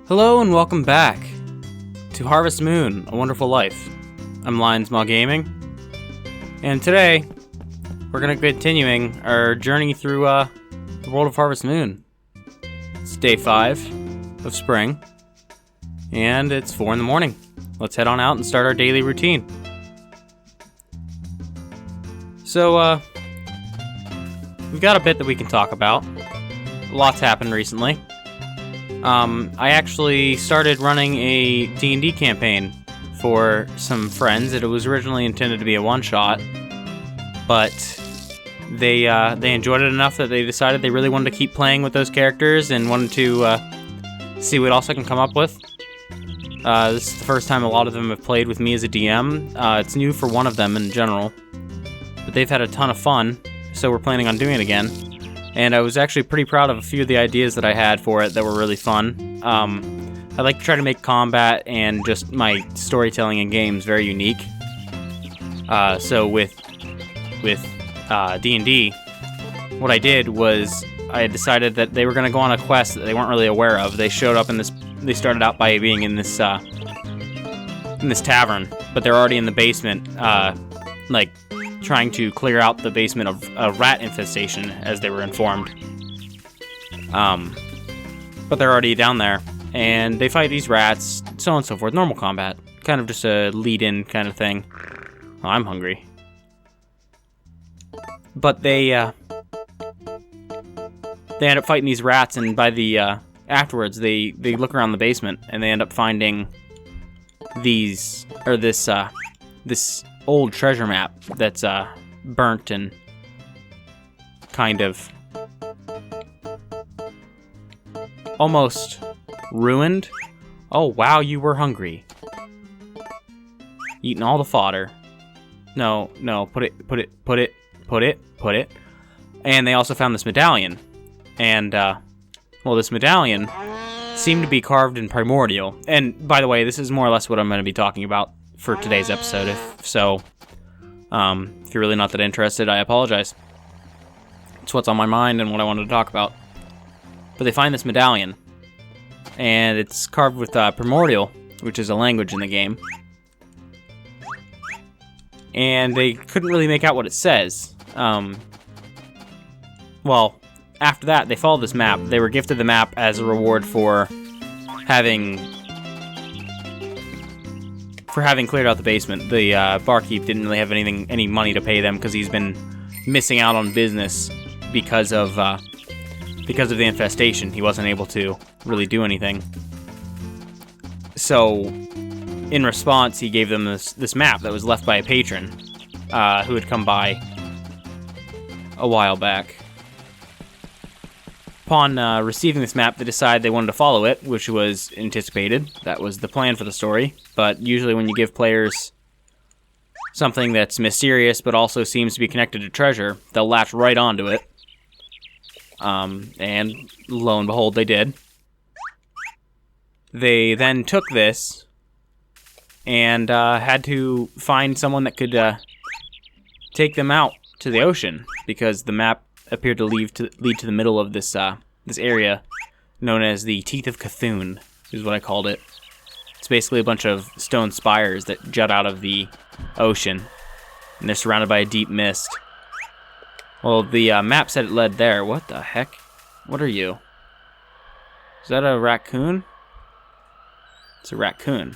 Hello and welcome back to Harvest Moon, A Wonderful Life. I'm Lion Small Gaming, and today we're going to be continuing our journey through the world of Harvest Moon. It's day 5 of spring, and it's 4 in the morning. Let's head on out and start our daily routine. So, we've got a bit that we can talk about. Lots happened recently. I actually started running a D&D campaign for some friends. It was originally intended to be a one-shot, but they enjoyed it enough that they decided they really wanted to keep playing with those characters and wanted to see what else I can come up with. This is the first time a lot of them have played with me as a DM. It's new for one of them in general, but they've had a ton of fun, so we're planning on doing it again. And I was actually pretty proud of a few of the ideas that I had for it that were really fun. I like to try to make combat and just my storytelling in games very unique. So with D&D, what I did was I had decided that they were going to go on a quest that they weren't really aware of. They showed up in this. They started out by being in this tavern, but they're already in the basement, trying to clear out the basement of a rat infestation, as they were informed. But they're already down there, and they fight these rats, so on and so forth. Normal combat. Kind of just a lead-in kind of thing. Oh, I'm hungry. But they end up fighting these rats, and by the, afterwards, they look around the basement, and they end up finding this old treasure map that's burnt and kind of almost ruined. Oh wow, you were hungry. Eating all the fodder. No, put it. And they also found this medallion. And this medallion seemed to be carved in primordial. And by the way, this is more or less what I'm going to be talking about for today's episode. If you're really not that interested, I apologize. It's what's on my mind and what I wanted to talk about. But they find this medallion, and it's carved with primordial, which is a language in the game. And they couldn't really make out what it says. After that, they followed this map. They were gifted the map as a reward for having cleared out the basement. The barkeep didn't really have any money to pay them because he's been missing out on business because of the infestation. He wasn't able to really do anything. So, in response, he gave them this map that was left by a patron who had come by a while back. Upon receiving this map, they decided they wanted to follow it, which was anticipated. That was the plan for the story. But usually when you give players something that's mysterious but also seems to be connected to treasure, they'll latch right onto it. And lo and behold, they did. They then took this and had to find someone that could take them out to the ocean, because the map appeared to lead to the middle of this area known as the Teeth of Cthulhu, is what I called it. It's basically a bunch of stone spires that jut out of the ocean, and they're surrounded by a deep mist. Well, the map said it led there. What the heck? What are you? Is that a raccoon? It's a raccoon.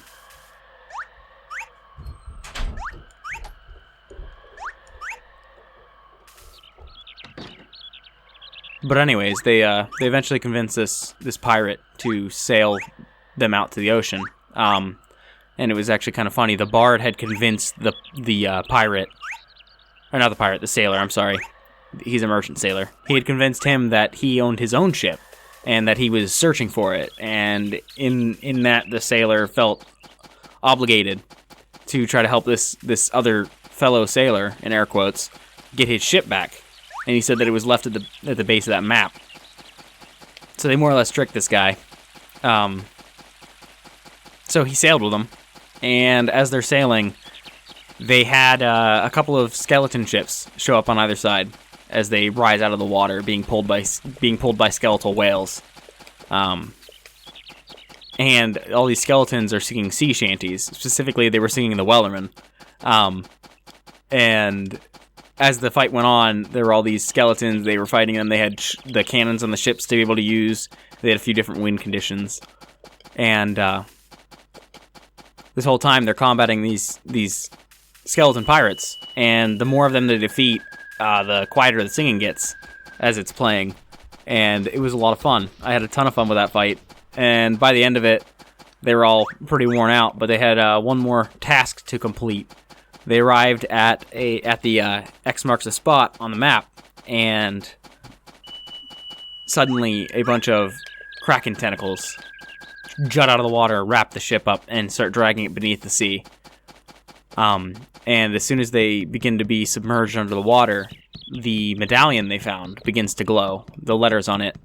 But anyways, they eventually convinced this pirate to sail them out to the ocean. And it was actually kind of funny. The bard had convinced the pirate, or not the pirate, the sailor, I'm sorry. He's a merchant sailor. He had convinced him that he owned his own ship and that he was searching for it. And in that, the sailor felt obligated to try to help this other fellow sailor, in air quotes, get his ship back. And he said that it was left at the base of that map. So they more or less tricked this guy. So he sailed with them, and as they're sailing, they had a couple of skeleton ships show up on either side as they rise out of the water, being pulled by skeletal whales. and all these skeletons are singing sea shanties. Specifically, they were singing the Wellerman. And as the fight went on, there were all these skeletons. They were fighting them. They had the cannons on the ships to be able to use. They had a few different wind conditions. And this whole time, they're combating these skeleton pirates. And the more of them they defeat, the quieter the singing gets as it's playing. And it was a lot of fun. I had a ton of fun with that fight. And by the end of it, they were all pretty worn out, but they had one more task to complete. They arrived at the X marks the spot on the map, and suddenly a bunch of kraken tentacles jut out of the water, wrap the ship up, and start dragging it beneath the sea. And as soon as they begin to be submerged under the water, the medallion they found begins to glow. The letters on it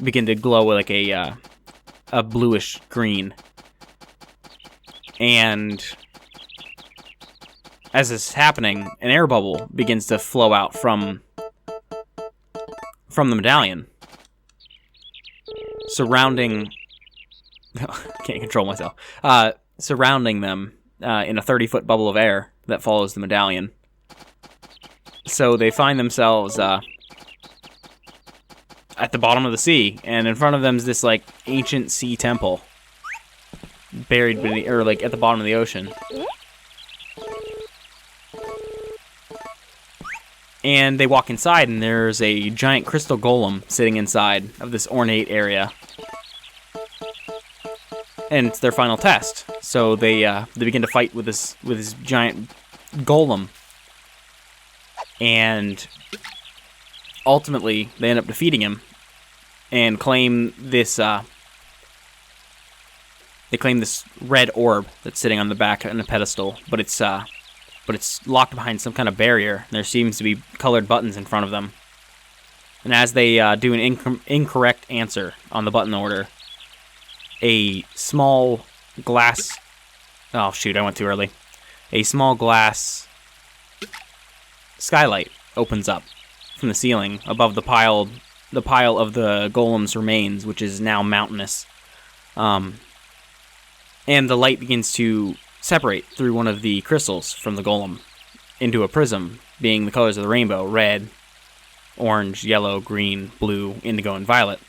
begin to glow like a bluish green. And as this is happening, an air bubble begins to flow out from the medallion, surrounding... can't control myself. Surrounding them in a 30-foot bubble of air that follows the medallion. So they find themselves at the bottom of the sea, and in front of them is this like ancient sea temple buried beneath, or like at the bottom of the ocean. And they walk inside, and there's a giant crystal golem sitting inside of this ornate area. And it's their final test. So they begin to fight with this giant golem. And ultimately, they end up defeating him and claim this red orb that's sitting on the back on a pedestal, but it's locked behind some kind of barrier. There seems to be colored buttons in front of them. And as they do an incorrect answer on the button order, a small glass... Oh, shoot, I went too early. A small glass skylight opens up from the ceiling above the pile of the golem's remains, which is now mountainous. And the light begins to separate through one of the crystals from the golem into a prism, being the colors of the rainbow: red, orange, yellow, green, blue, indigo, and violet.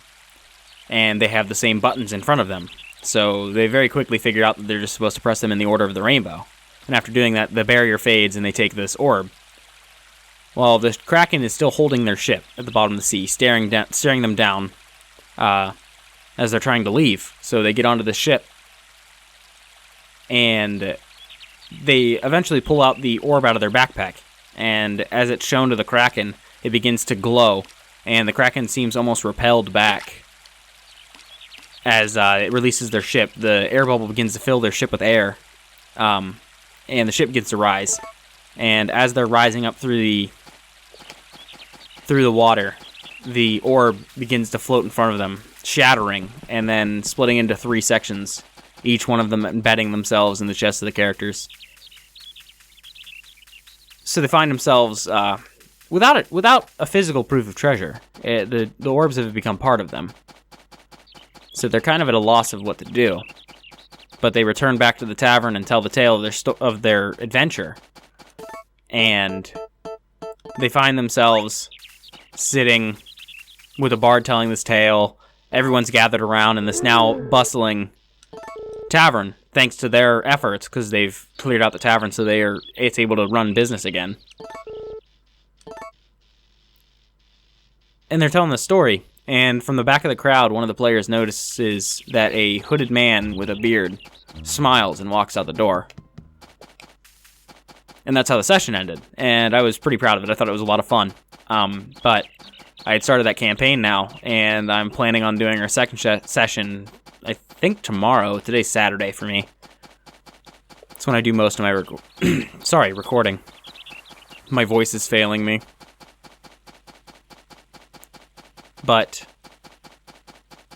And they have the same buttons in front of them. So they very quickly figure out that they're just supposed to press them in the order of the rainbow. And after doing that, the barrier fades and they take this orb. Well, the Kraken is still holding their ship at the bottom of the sea, staring them down as they're trying to leave. So they get onto the ship, and they eventually pull out the orb out of their backpack. And as it's shown to the Kraken, it begins to glow, and the Kraken seems almost repelled back. As it releases their ship, the air bubble begins to fill their ship with air, and the ship begins to rise. And as they're rising up through the water, the orb begins to float in front of them, shattering, and then splitting into 3 sections, each one of them embedding themselves in the chests of the characters. So they find themselves without a physical proof of treasure. The orbs have become part of them. So they're kind of at a loss of what to do. But they return back to the tavern and tell the tale of their adventure. And they find themselves sitting with a bard telling this tale. Everyone's gathered around in this now bustling tavern, thanks to their efforts, because they've cleared out the tavern so it's able to run business again. And they're telling the story. And from the back of the crowd, one of the players notices that a hooded man with a beard smiles and walks out the door. And that's how the session ended. And I was pretty proud of it. I thought it was a lot of fun. But I had started that campaign now, and I'm planning on doing our second session, I think tomorrow. Today's Saturday for me. That's when I do most of my recording. My voice is failing me. But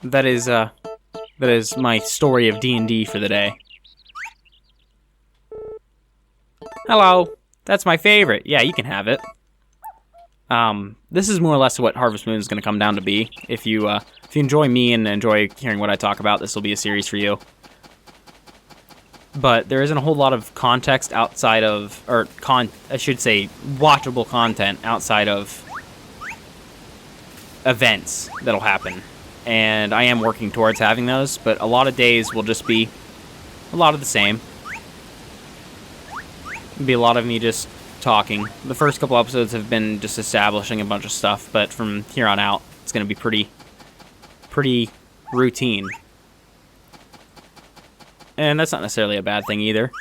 that is my story of D&D for the day. Hello. That's my favorite. Yeah, you can have it. This is more or less what Harvest Moon is going to come down to be. If you enjoy me and enjoy hearing what I talk about, this will be a series for you. But there isn't a whole lot of context outside of, I should say, watchable content outside of events that'll happen. And I am working towards having those, but a lot of days will just be a lot of the same. It'll be a lot of me just talking. The first couple episodes have been just establishing a bunch of stuff, but from here on out, it's going to be pretty routine. And that's not necessarily a bad thing either.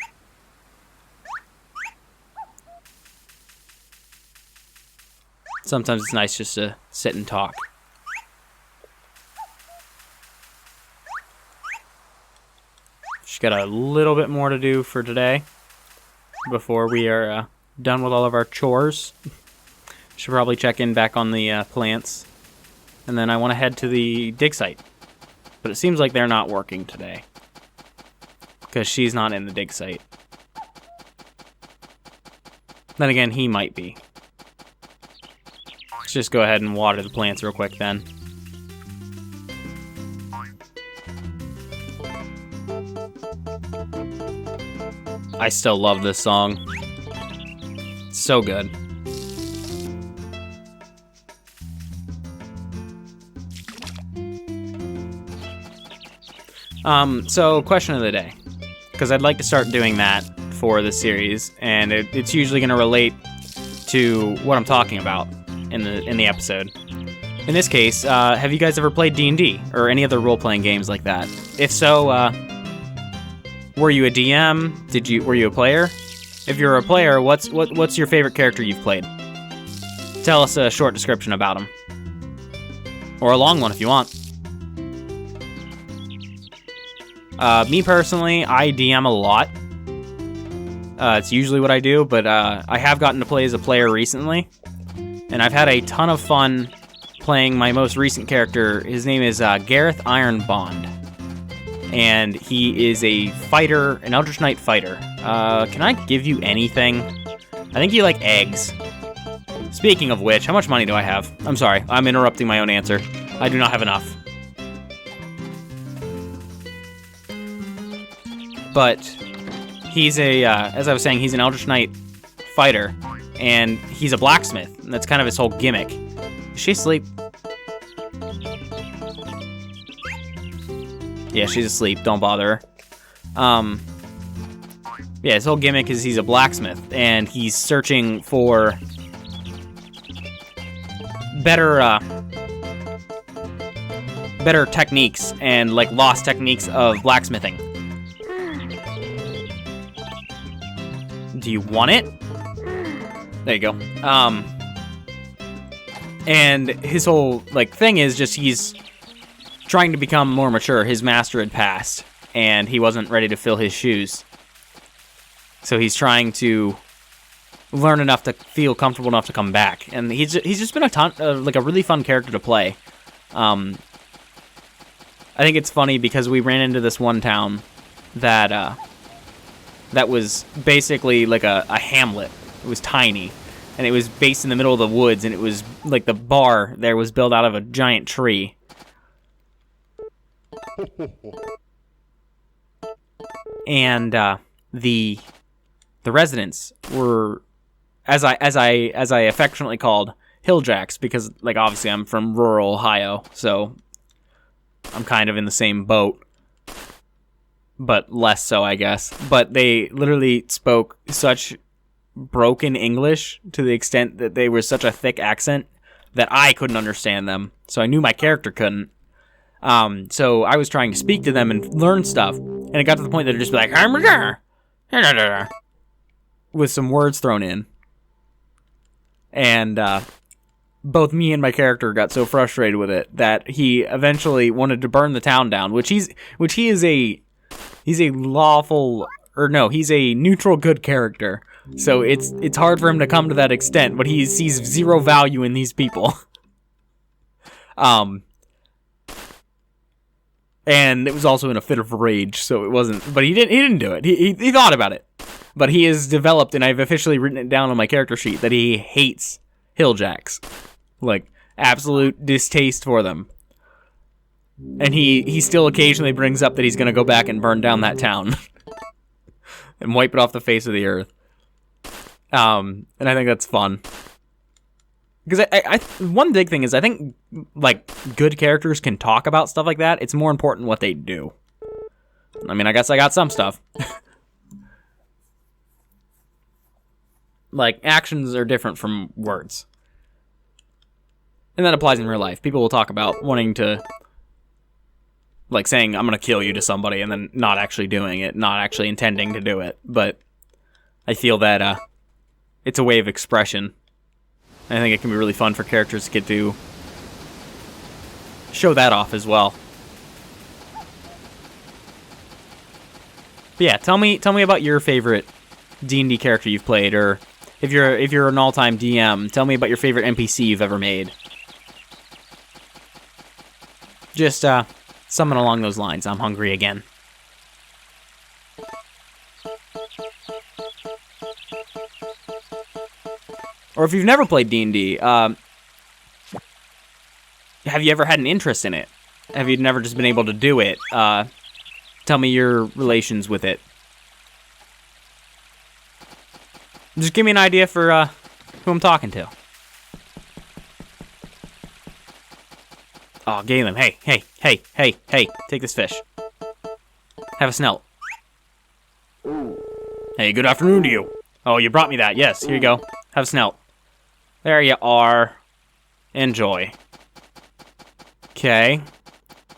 Sometimes it's nice just to sit and talk. Just got a little bit more to do for today before we are done with all of our chores. Should probably check in back on the plants. And then I want to head to the dig site. But it seems like they're not working today, because she's not in the dig site. Then again, he might be. Let's just go ahead and water the plants real quick then. I still love this song. It's so good. So question of the day, because I'd like to start doing that for the series, and it's usually going to relate to what I'm talking about in the episode. In this case, have you guys ever played D&D or any other role-playing games like that? If so, were you a DM? Were you a player? If you're a player, what's your favorite character you've played? Tell us a short description about him, or a long one if you want. Me personally, I DM a lot. It's usually what I do, but I have gotten to play as a player recently, and I've had a ton of fun playing my most recent character. His name is Gareth Ironbond, and he is a fighter, an Eldritch Knight fighter. Can I give you anything? I think you like eggs. Speaking of which, how much money do I have? I'm sorry, I'm interrupting my own answer. I do not have enough. But he's as I was saying, he's an Eldritch Knight fighter, and he's a blacksmith, and that's kind of his whole gimmick. Is she asleep? Yeah, she's asleep. Don't bother her. Yeah, his whole gimmick is he's a blacksmith, and he's searching for better techniques and like lost techniques of blacksmithing. Do you want it? There you go. And his whole thing is just he's trying to become more mature. His master had passed, and he wasn't ready to fill his shoes. So he's trying to learn enough to feel comfortable enough to come back. And he's just been a really fun character to play. I think it's funny because we ran into this one town that was basically like a hamlet. It was tiny, and it was based in the middle of the woods, and it was like the bar there was built out of a giant tree. And the residents were, as I affectionately called, Hilljacks, because obviously I'm from rural Ohio, so I'm kind of in the same boat, but less so, I guess. But they literally spoke such broken English to the extent that they were such a thick accent that I couldn't understand them. So I knew my character couldn't. So I was trying to speak to them and learn stuff, and it got to the point that they'd just be like, with some words thrown in. And both me and my character got so frustrated with it that he eventually wanted to burn the town down, he's a neutral good character. So it's hard for him to come to that extent, but he sees zero value in these people. And it was also in a fit of rage, so it wasn't. But he didn't do it. He thought about it, but he has developed, and I've officially written it down on my character sheet, that he hates hilljacks. Like, absolute distaste for them. And he still occasionally brings up that he's going to go back and burn down that town. And wipe it off the face of the earth. And I think that's fun. Because one big thing is I think, like, good characters can talk about stuff like that. It's more important what they do. I mean, I guess I got some stuff. Like, actions are different from words. And that applies in real life. People will talk about wanting to, like, saying, I'm going to kill you to somebody, and then not actually doing it, not actually intending to do it. But I feel that it's a way of expression. I think it can be really fun for characters to get to show that off as well. But yeah, tell me about your favorite D&D character you've played, or if you're an all-time DM, tell me about your favorite NPC you've ever made. Just something along those lines. I'm hungry again. Or if you've never played D&D, have you ever had an interest in it? Have you never just been able to do it? Tell me your relations with it. Just give me an idea for who I'm talking to. Oh, Galen, hey, take this fish. Have a snelt. Hey, good afternoon to you. Oh, you brought me that. Yes, here you go. Have a snelt. There you are. Enjoy. Okay.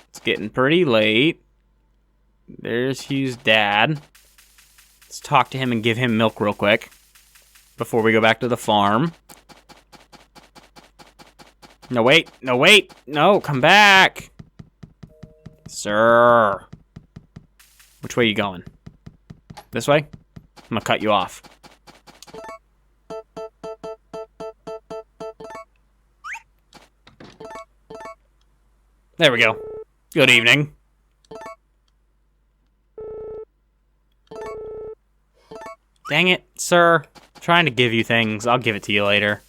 It's getting pretty late. There's Hugh's dad. Let's talk to him and give him milk real quick before we go back to the farm. No, wait. No, come back. Sir. Which way are you going? This way? I'm gonna cut you off. There we go. Good evening. Dang it, sir. I'm trying to give you things. I'll give it to you later.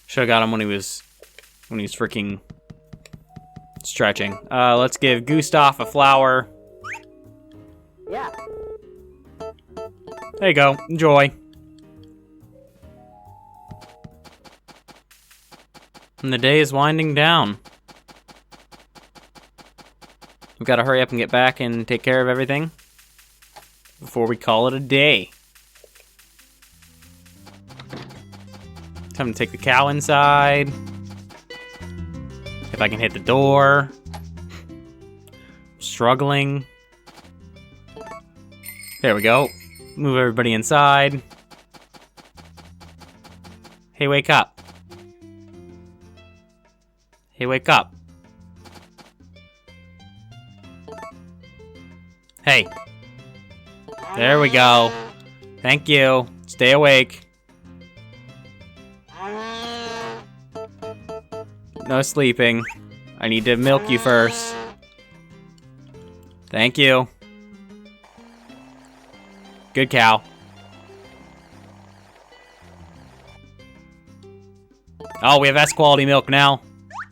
Should have got him when he was freaking stretching. Let's give Gustav a flower. Yeah. There you go. Enjoy. And the day is winding down. We've got to hurry up and get back and take care of everything before we call it a day. Time to take the cow inside. If I can hit the door. Struggling. There we go. Move everybody inside. Hey, wake up. Hey, wake up. Hey. There we go. Thank you. Stay awake. No sleeping. I need to milk you first. Thank you. Good cow. Oh, we have S quality milk now.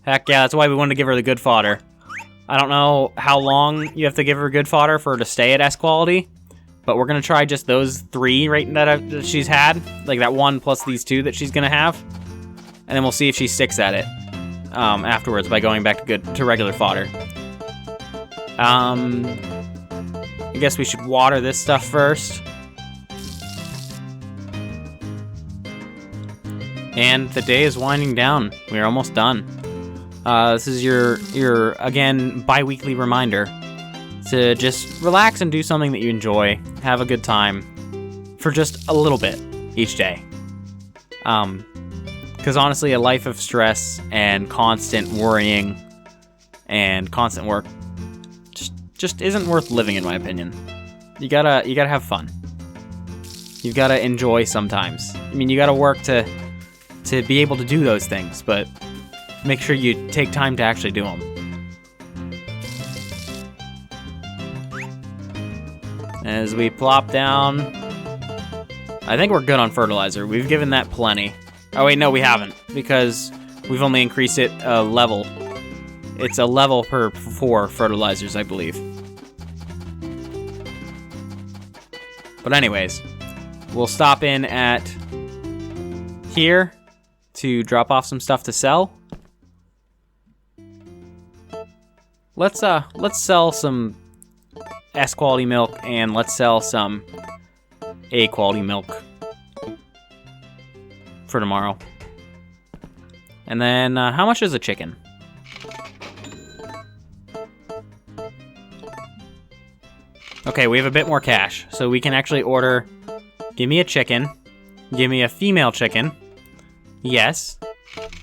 Heck yeah, that's why we wanted to give her the good fodder. I don't know how long you have to give her good fodder for her to stay at S quality, but we're gonna try just those 3 right that she's had, like that 1 plus these 2 that she's gonna have, and then we'll see if she sticks at it afterwards by going back to regular fodder. I guess we should water this stuff first. And the day is winding down. We're almost done. This is your again, bi-weekly reminder to just relax and do something that you enjoy. Have a good time for just a little bit each day. Because honestly, a life of stress and constant worrying and constant work just isn't worth living, in my opinion. You gotta have fun. You've gotta enjoy sometimes. I mean, you gotta work to be able to do those things, but make sure you take time to actually do them. As we plop down, I think we're good on fertilizer. We've given that plenty. Oh wait, no, we haven't, because we've only increased it a level. It's a level per 4 fertilizers, I believe. But anyways, we'll stop in at here to drop off some stuff to sell. Let's sell some S quality milk, and let's sell some A quality milk for tomorrow. And then, how much is a chicken? Okay, we have a bit more cash, so we can actually order, give me a chicken, give me a female chicken, yes,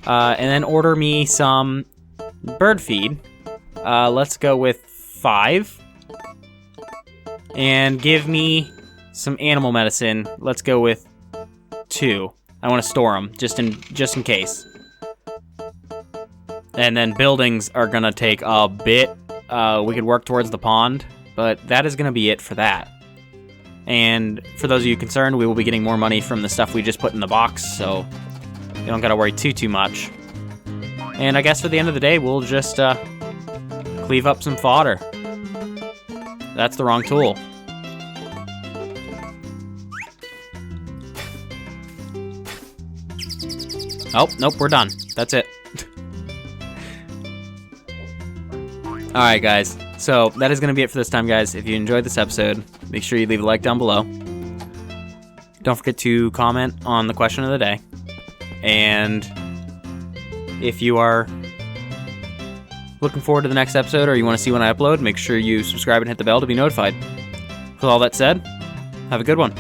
and then order me some bird feed. Let's go with 5, and give me some animal medicine. Let's go with 2. I want to store them just in case. And then buildings are gonna take a bit. We could work towards the pond, but that is gonna be it for that. And for those of you concerned, we will be getting more money from the stuff we just put in the box, so you don't gotta worry too much. And I guess for the end of the day, we'll just cleave up some fodder. That's the wrong tool. Oh, nope, we're done. That's it. Alright, guys. So, that is going to be it for this time, guys. If you enjoyed this episode, make sure you leave a like down below. Don't forget to comment on the question of the day. And if you are looking forward to the next episode, or you want to see when I upload, make sure you subscribe and hit the bell to be notified. With all that said, have a good one.